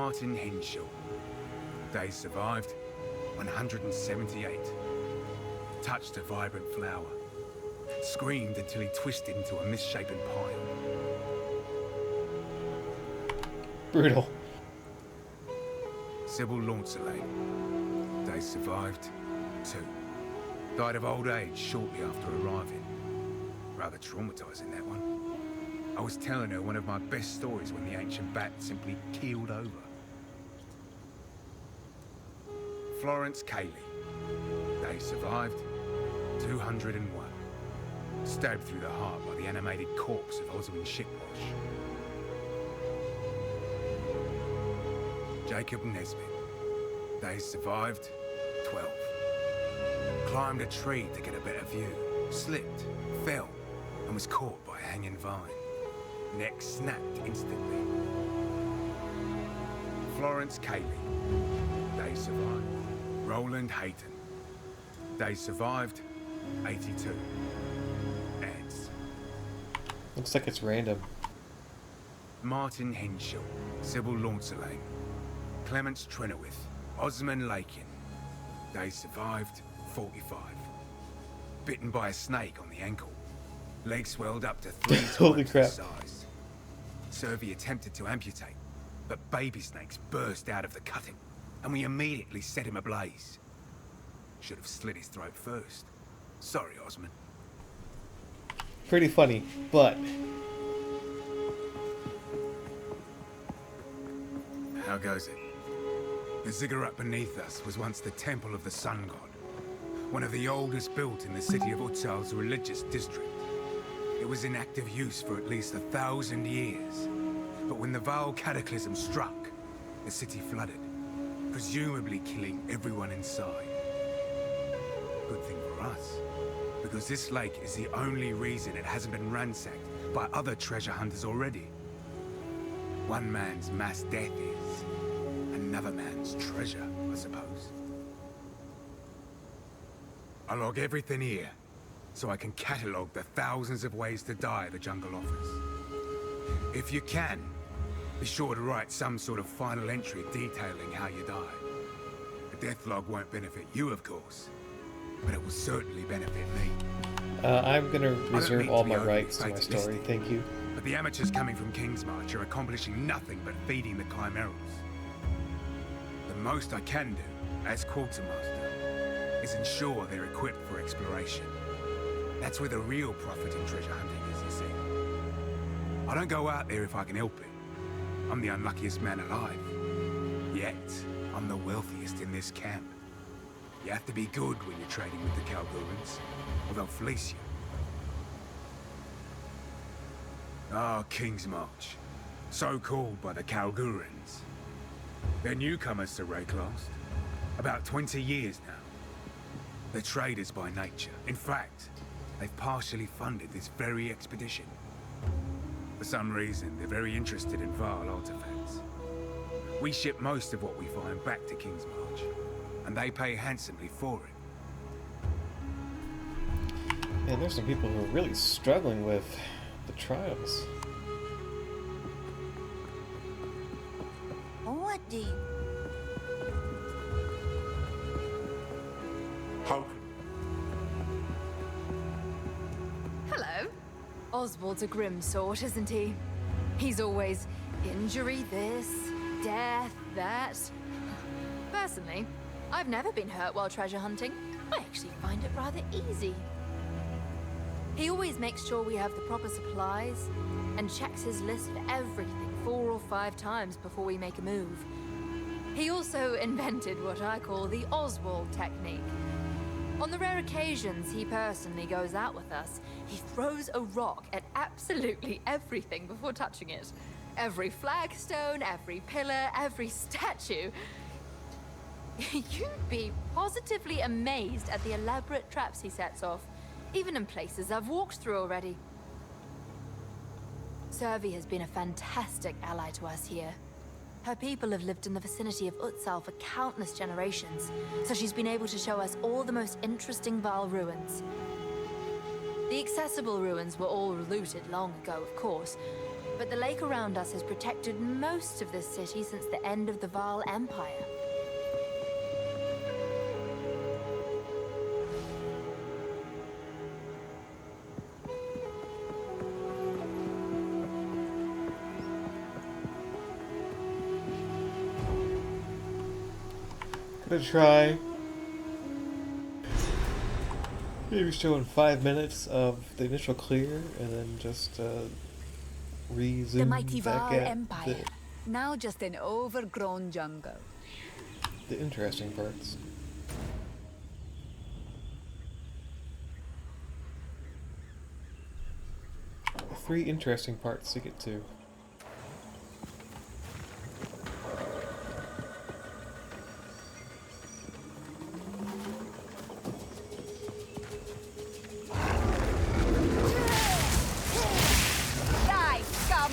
Martin Henshaw. Days survived 178. Touched a vibrant flower. Screamed until he twisted into a misshapen pile. Brutal. Sybil Launcelay. Days survived 2. Died of old age shortly after arriving. Rather traumatizing, that one. I was telling her one of my best stories when the ancient bat simply keeled over. Florence Cayley. Days survived 201. Stabbed through the heart by the animated corpse of Osmond Shipwash. Jacob Nesbitt. Days survived 12. Climbed a tree to get a better view. Slipped, fell, and was caught by a hanging vine. Neck snapped instantly. Florence Cayley. Days survived. Roland Hayton. Days survived 82. Ants. Looks like it's random. Martin Henshaw. Sybil Launcelay. Clements Trenowith. Osmond Lakin. Days survived 45. Bitten by a snake on the ankle. Legs swelled up to 3 Holy times crap. the size. Survey attempted to amputate, but baby snakes burst out of the cutting, and we immediately set him ablaze. Should have slit his throat first. Sorry, Osmond. Pretty funny, but How goes it? The ziggurat beneath us was once the temple of the sun god, one of the oldest built in the city of Utzal's religious district. It was in active use for at least 1,000 years, but when the Val cataclysm struck, the city flooded, presumably killing everyone inside. Good thing for us, because this lake is the only reason it hasn't been ransacked by other treasure hunters already. One man's mass death is another man's treasure, I suppose. I log everything here, so I can catalogue the thousands of ways to die the jungle offers. If you can, be sure to write some sort of final entry detailing how you die. The death log won't benefit you, of course, but it will certainly benefit me. I'm gonna reserve mean all to be my overly rights to my story. fatalistic, Thank you. But the amateurs coming from Kingsmarch are accomplishing nothing but feeding the chimeras. The most I can do, as quartermaster, is ensure they're equipped for exploration. That's where the real profit in treasure hunting is, you see. I don't go out there if I can help it. I'm the unluckiest man alive. Yet, I'm the wealthiest in this camp. You have to be good when you're trading with the Kalgurans, or they'll fleece you. Ah, Kingsmarch. So called by the Kalgurans. They're newcomers to Rayclast. About 20 years now. They're traders by nature. In fact, they've partially funded this very expedition. For some reason, they're very interested in Val artifacts. We ship most of what we find back to Kingsmarch, and they pay handsomely for it. Man, there's some people who are really struggling with the trials. What do you... Hello. Oswald's a grim sort, isn't he? He's always injury this, death that. Personally, I've never been hurt while treasure hunting. I actually find it rather easy. He always makes sure we have the proper supplies and checks his list of everything 4 or 5 times before we make a move. He also invented what I call the Oswald technique. On the rare occasions he personally goes out with us, he throws a rock at absolutely everything before touching it. Every flagstone, every pillar, every statue. You'd be positively amazed at the elaborate traps he sets off, even in places I've walked through already. Survey has been a fantastic ally to us here. Her people have lived in the vicinity of Utzal for countless generations, so she's been able to show us all the most interesting Val ruins. The accessible ruins were all looted long ago, of course, but the lake around us has protected most of this city since the end of the Vaal Empire. Gonna try. Maybe showing 5 minutes of the initial clear and then just resume The mighty back Vaal at Empire, now just an overgrown jungle. the interesting parts. Three interesting parts to get to. Die, scum!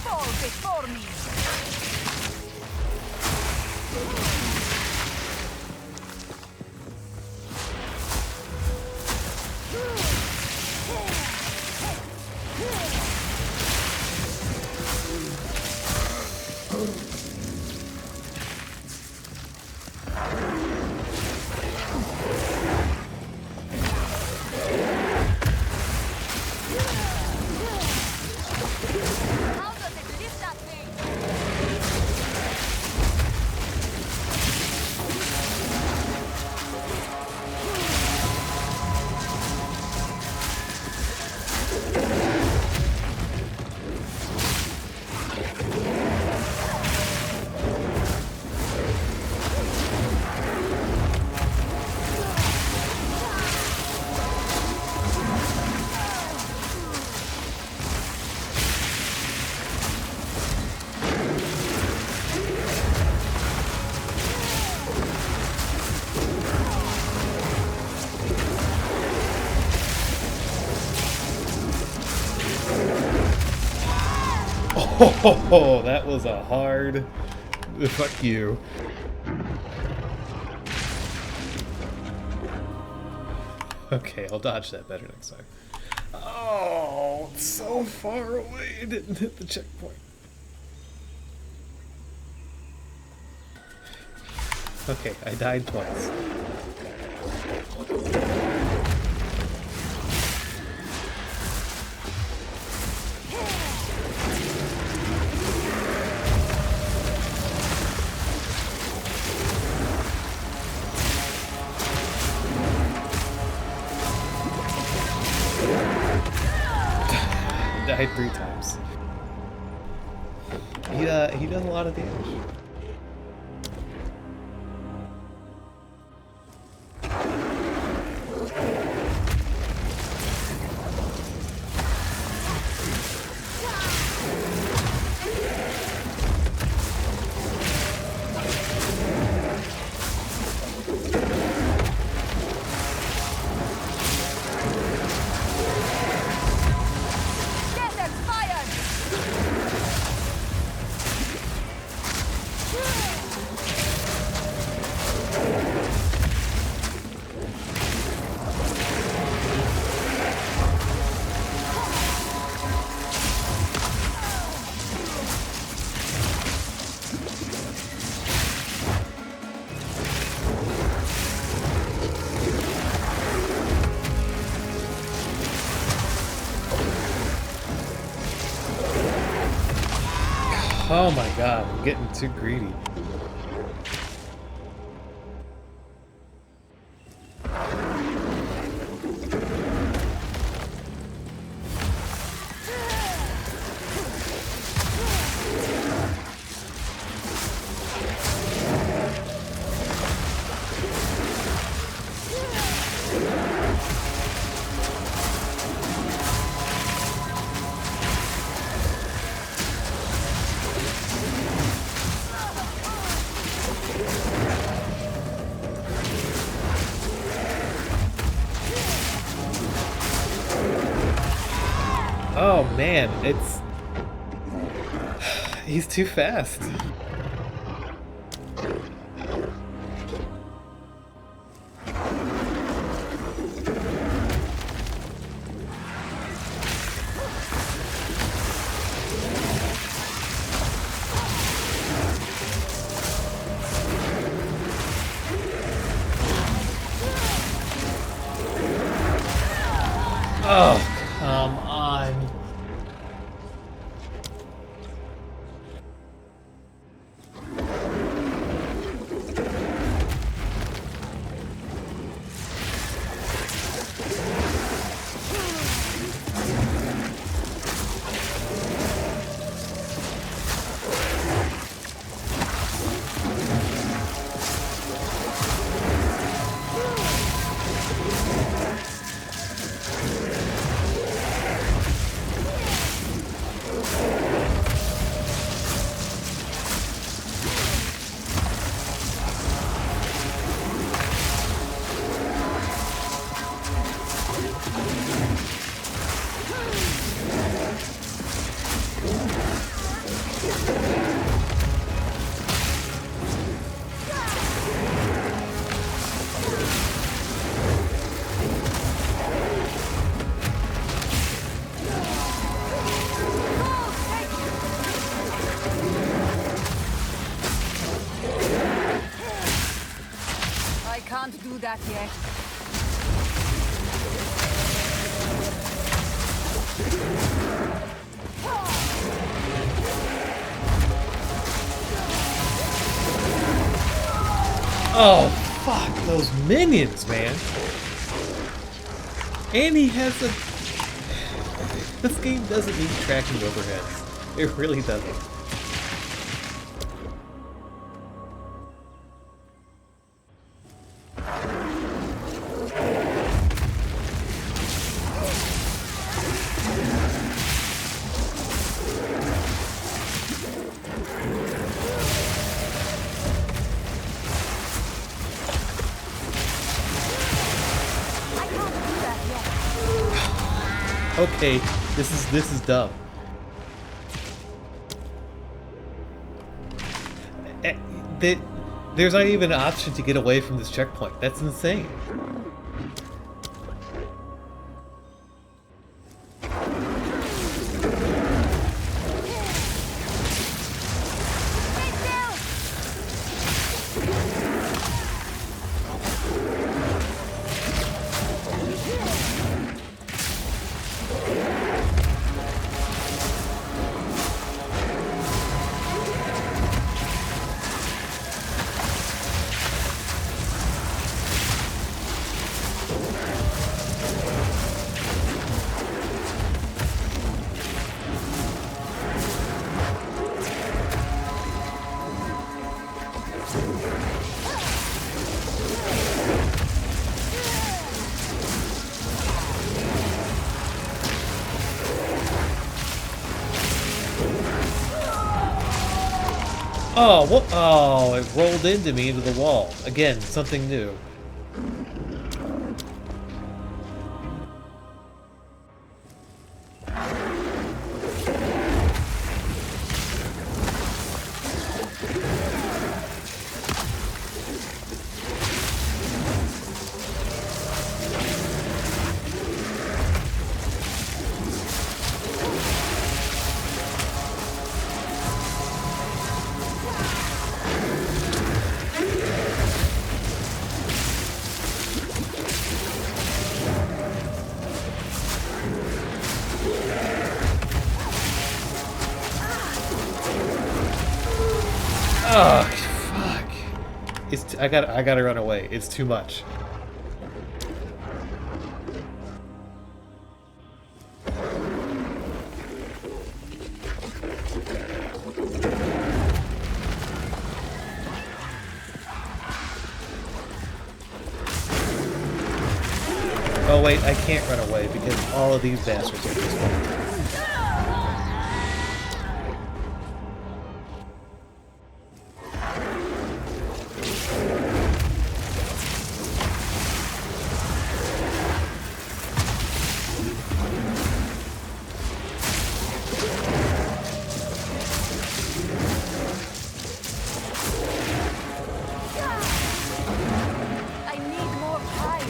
Fall before me! How does it lift that thing? Oh, that was a hard. Fuck you. Okay, I'll dodge that better next time. Oh, it's so far away. It didn't hit the checkpoint. Okay, I died twice. Died 3 times. He does a lot of damage. Get them fired! Oh my god, I'm getting too greedy. Oh man, it's... He's too fast. Oh, come on. I can't do that yet. Oh, fuck those minions, man. And he has a... This game doesn't need tracking overheads. It really doesn't. I can't do that yet. Okay, this is dumb. There's not even an option to get away from this checkpoint. That's insane. Oh, what? Oh, it rolled into me into the wall. Again, something new. Oh, fuck. I gotta run away. It's too much. Oh wait, I can't run away because all of these bastards are respawned. I need more pie.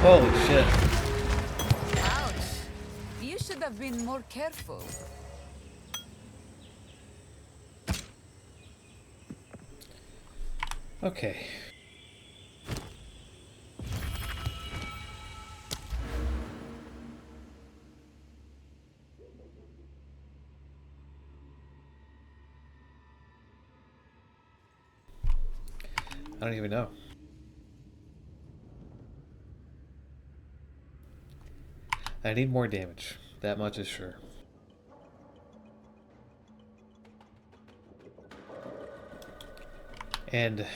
Holy shit. Ouch. You should have been more careful. Okay. I don't even know. I need more damage. That much is sure. And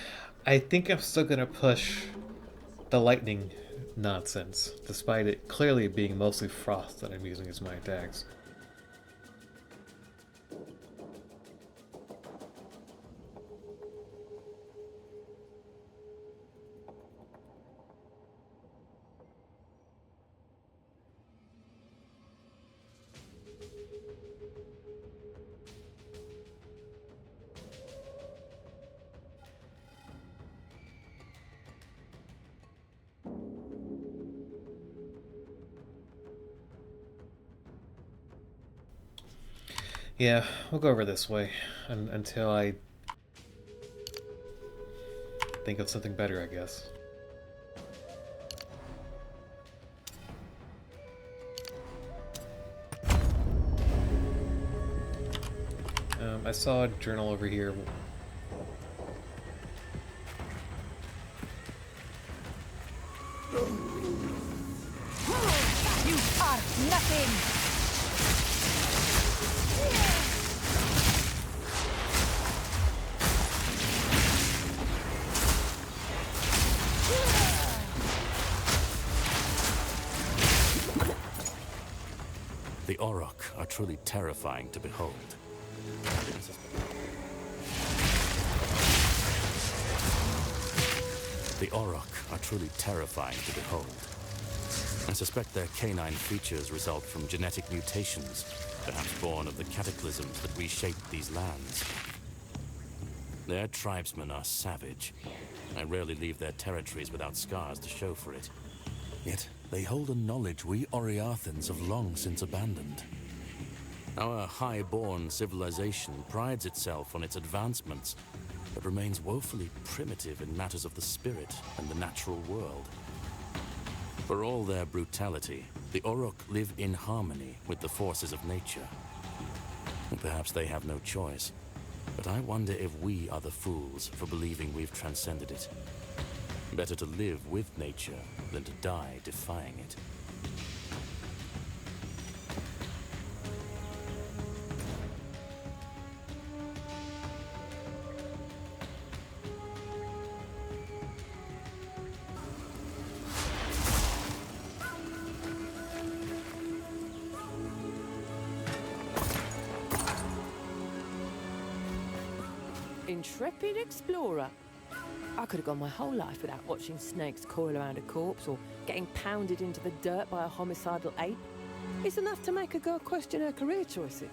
I think I'm still gonna push the lightning nonsense, despite it clearly being mostly frost that I'm using as my attacks. Yeah, we'll go over this way until I think of something better, I guess. I saw a journal over here. You are nothing. Auroch are truly terrifying to behold. The Auroch are truly terrifying to behold. I suspect their canine features result from genetic mutations, perhaps born of the cataclysms that reshaped these lands. Their tribesmen are savage. I rarely leave their territories without scars to show for it. Yet they hold a knowledge we Oriathans have long since abandoned. Our high-born civilization prides itself on its advancements, but remains woefully primitive in matters of the spirit and the natural world. For all their brutality, the Auroch live in harmony with the forces of nature. And perhaps they have no choice, but I wonder if we are the fools for believing we've transcended it. Better to live with nature than to die defying it. Intrepid explorer. I could have gone my whole life without watching snakes coil around a corpse or getting pounded into the dirt by a homicidal ape. It's enough to make a girl question her career choices.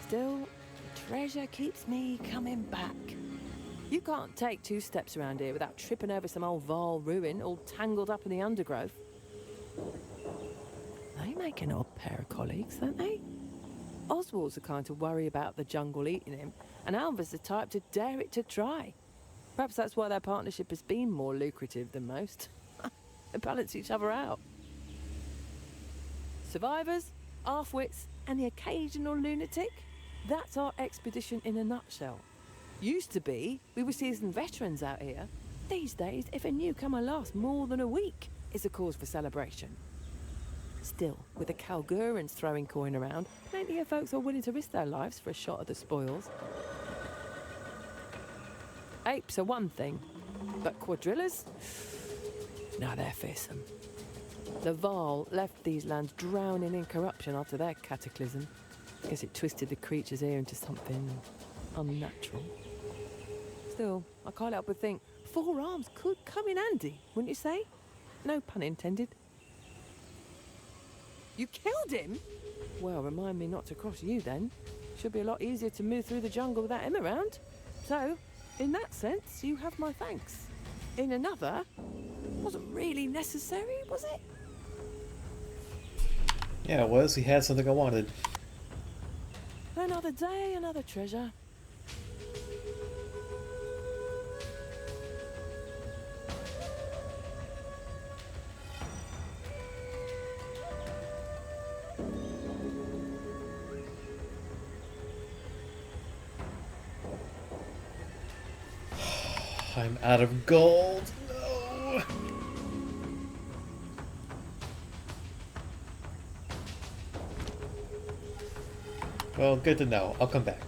Still, the treasure keeps me coming back. You can't take 2 steps around here without tripping over some old Val ruin all tangled up in the undergrowth. They make an odd pair of colleagues, don't they? Oswald's the kind to worry about the jungle eating him, and Alva's the type to dare it to try. Perhaps that's why their partnership has been more lucrative than most. They balance each other out. Survivors, half-wits, and the occasional lunatic. That's our expedition in a nutshell. Used to be, we were seasoned veterans out here. These days, if a newcomer lasts more than a week, it's a cause for celebration. Still, with the Kalgurans throwing coin around, plenty of folks are willing to risk their lives for a shot of the spoils. Apes are one thing, but quadrillas? Now they're fearsome. The Val left these lands drowning in corruption after their cataclysm. Guess it twisted the creatures here into something unnatural. Still, I can't help but think 4 arms could come in handy, wouldn't you say? No pun intended. You killed him? Well, remind me not to cross you then. Should be a lot easier to move through the jungle without him around. So, in that sense, you have my thanks. In another, wasn't really necessary, was it? Yeah, it was. He had something I wanted. Another day, another treasure. I'm out of gold. No. Well, good to know. I'll come back.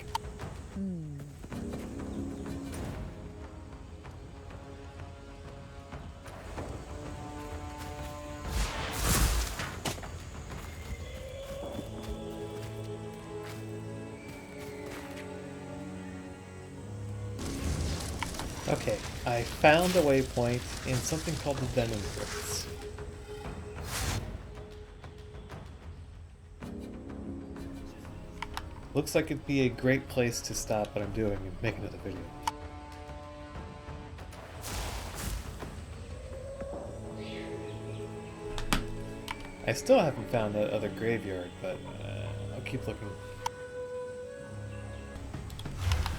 Okay, I found a waypoint in something called the Venom Drifts. Looks like it'd be a great place to stop what I'm doing and make another video. I still haven't found that other graveyard, but I'll keep looking.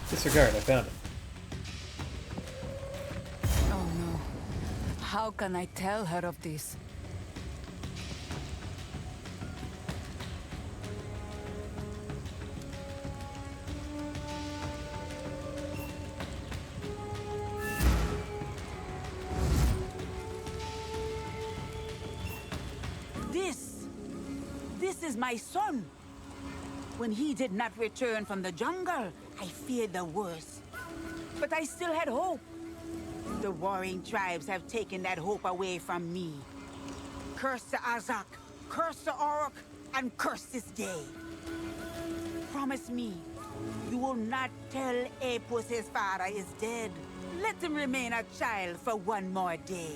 Disregard, I found it. Oh no. How can I tell her of this? This is my son. When he did not return from the jungle, I feared the worst. But I still had hope. The warring tribes have taken that hope away from me. Curse the Azak, curse the Auroch, and curse this day. Promise me, you will not tell Apus his father is dead. Let him remain a child for one more day.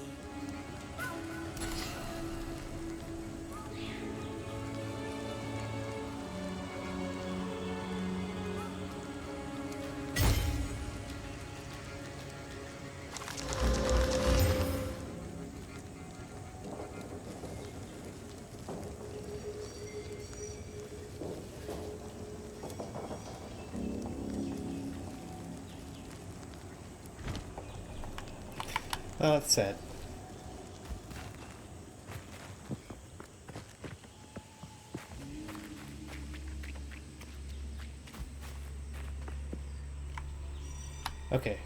Oh, that's sad. Okay.